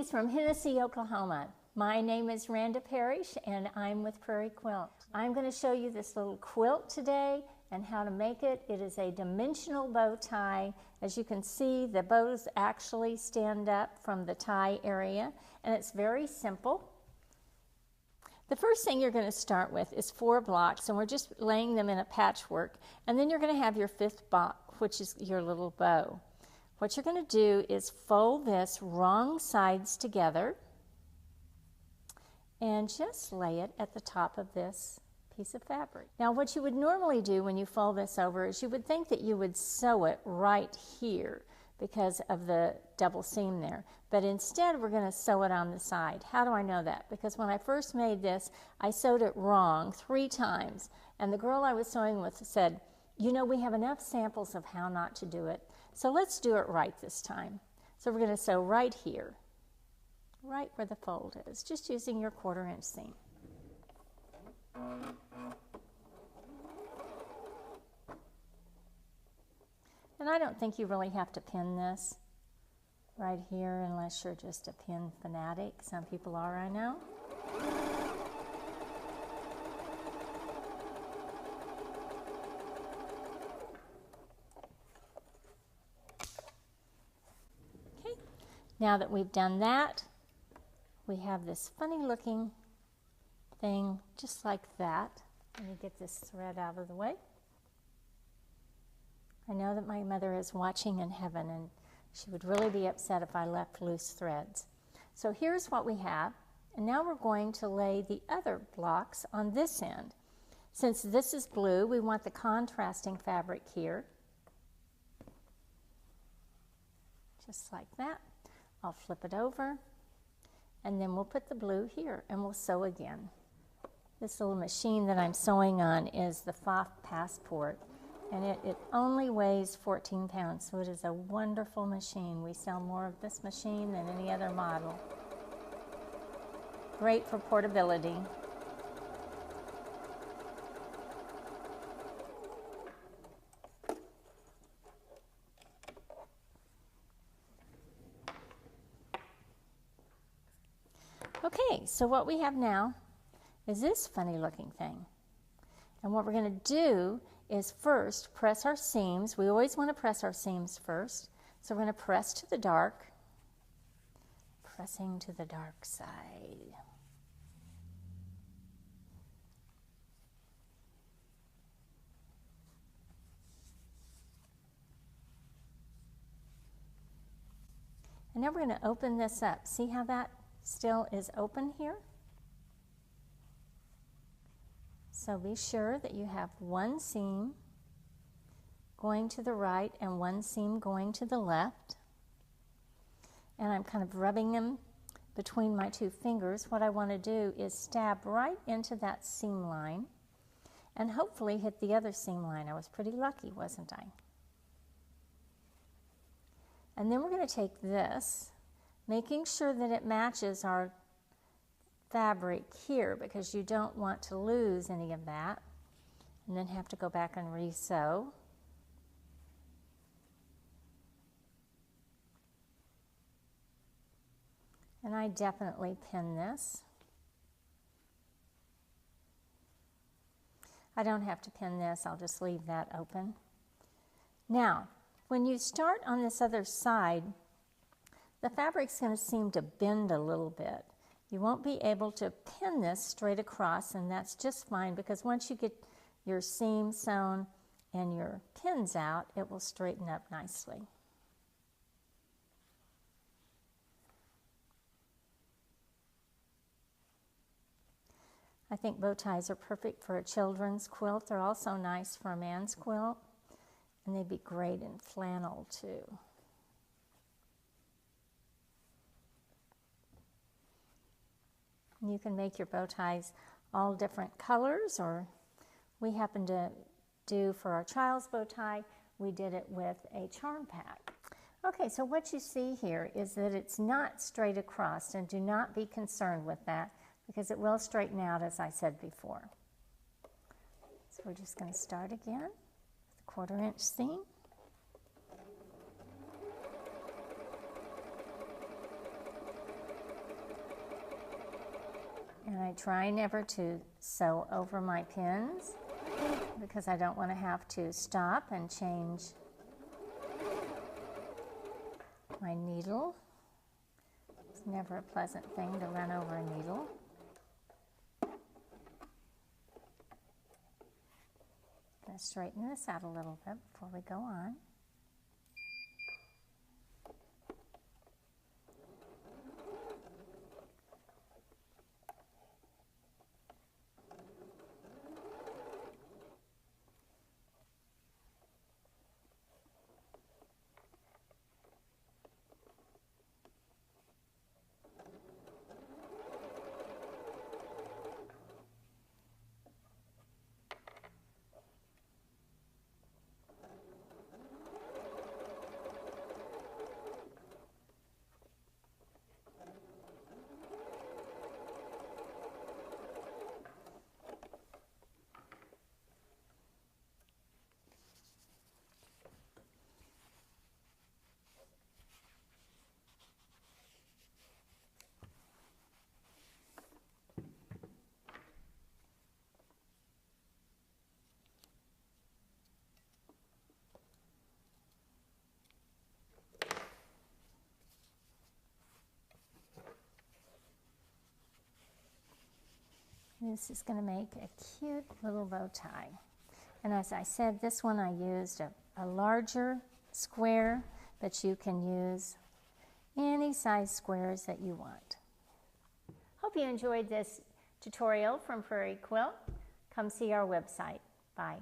Greetings from Hennessy, Oklahoma. My name is Randa Parrish and I'm with Prairie Quilt. I'm going to show you this little quilt today and how to make it. It is a dimensional bow tie. As you can see, the bows actually stand up from the tie area, and it's very simple. The first thing you're going to start with is 4 blocks, and we're just laying them in a patchwork, and then you're going to have your 5th block, which is your little bow. What you're going to do is fold this wrong sides together and just lay it at the top of this piece of fabric. Now, what you would normally do when you fold this over is you would think that you would sew it right here because of the double seam there. But instead, we're going to sew it on the side. How do I know that? Because when I first made this, I sewed it wrong 3 times. And the girl I was sewing with said, you know, we have enough samples of how not to do it, so let's do it right this time. So we're going to sew right here, right where the fold is, just using your 1/4 inch seam. And I don't think you really have to pin this right here unless you're just a pin fanatic. Some people are, I know. Okay, now that we've done that, we have this funny looking thing just like that. Let me get this thread out of the way. I know that my mother is watching in heaven, and she would really be upset if I left loose threads. So here's what we have, and now we're going to lay the other blocks on this end. Since this is blue, we want the contrasting fabric here. Just like that. I'll flip it over, and then we'll put the blue here, and we'll sew again. This little machine that I'm sewing on is the Pfaff Passport, and it only weighs 14 pounds, so it is a wonderful machine. We sell more of this machine than any other model. Great for portability. Okay, so what we have now is this funny looking thing. And what we're going to do is first press our seams. We always want to press our seams first. So we're going to press to the dark, pressing to the dark side. And now we're going to open this up. See how that still is open here? So be sure that you have one seam going to the right and one seam going to the left. And I'm kind of rubbing them between my 2 fingers. What I want to do is stab right into that seam line and hopefully hit the other seam line. I was pretty lucky, wasn't I? And then we're going to take this, making sure that it matches our fabric here, because you don't want to lose any of that and then have to go back and re-sew. And I definitely pin this. I don't have to pin this, I'll just leave that open. Now, when you start on this other side, the fabric's going to seem to bend a little bit. You won't be able to pin this straight across, and that's just fine, because once you get your seam sewn and your pins out, it will straighten up nicely. I think bow ties are perfect for a children's quilt. They're also nice for a man's quilt, and they'd be great in flannel too. You can make your bow ties all different colors, or we happen to do for our child's bow tie, we did it with a charm pack. Okay, so what you see here is that it's not straight across, and do not be concerned with that because it will straighten out, as I said before. So we're just going to start again with a 1/4 inch seam. And I try never to sew over my pins because I don't want to have to stop and change my needle. It's never a pleasant thing to run over a needle. Going to straighten this out a little bit before we go on. This is going to make a cute little bow tie. And as I said, this one I used a larger square, but you can use any size squares that you want. Hope you enjoyed this tutorial from Prairie Quilt. Come see our website. Bye.